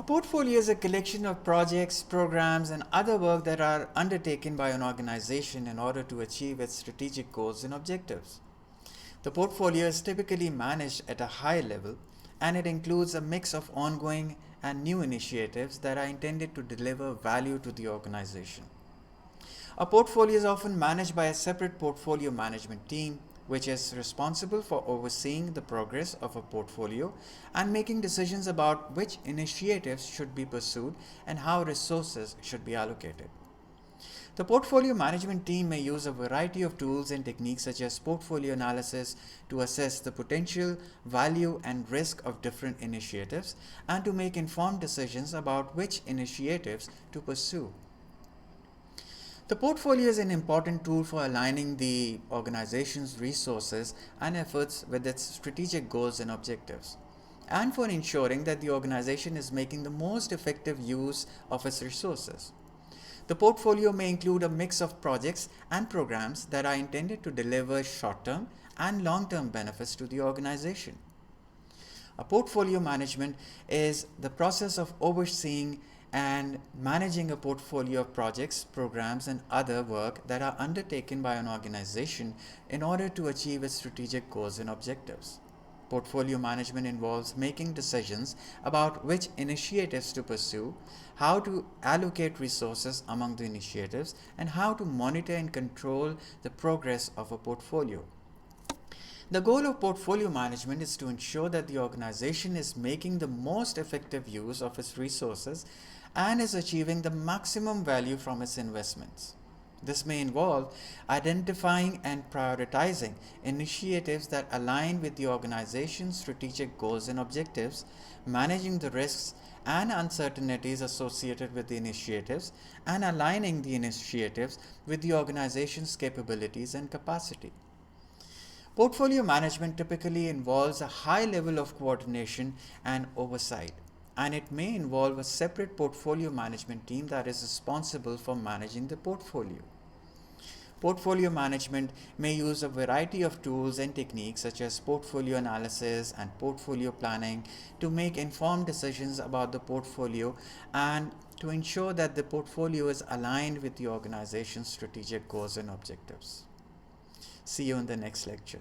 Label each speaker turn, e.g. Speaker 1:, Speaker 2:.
Speaker 1: A portfolio is a collection of projects, programs, and other work that are undertaken by an organization in order to achieve its strategic goals and objectives. The portfolio is typically managed at a high level, and it includes a mix of ongoing and new initiatives that are intended to deliver value to the organization. A portfolio is often managed by a separate portfolio management team, which is responsible for overseeing the progress of a portfolio and making decisions about which initiatives should be pursued and how resources should be allocated. The portfolio management team may use a variety of tools and techniques such as portfolio analysis to assess the potential, value, and risk of different initiatives and to make informed decisions about which initiatives to pursue. The portfolio is an important tool for aligning the organization's resources and efforts with its strategic goals and objectives, and for ensuring that the organization is making the most effective use of its resources. The portfolio may include a mix of projects and programs that are intended to deliver short-term and long-term benefits to the organization. A portfolio management is the process of overseeing and managing a portfolio of projects, programs, and other work that are undertaken by an organization in order to achieve its strategic goals and objectives. Portfolio management involves making decisions about which initiatives to pursue, how to allocate resources among the initiatives, and how to monitor and control the progress of a portfolio. The goal of portfolio management is to ensure that the organization is making the most effective use of its resources and is achieving the maximum value from its investments. This may involve identifying and prioritizing initiatives that align with the organization's strategic goals and objectives, managing the risks and uncertainties associated with the initiatives, and aligning the initiatives with the organization's capabilities and capacity. Portfolio management typically involves a high level of coordination and oversight, and it may involve a separate portfolio management team that is responsible for managing the portfolio. Portfolio management may use a variety of tools and techniques such as portfolio analysis and portfolio planning to make informed decisions about the portfolio and to ensure that the portfolio is aligned with the organization's strategic goals and objectives. See you in the next lecture.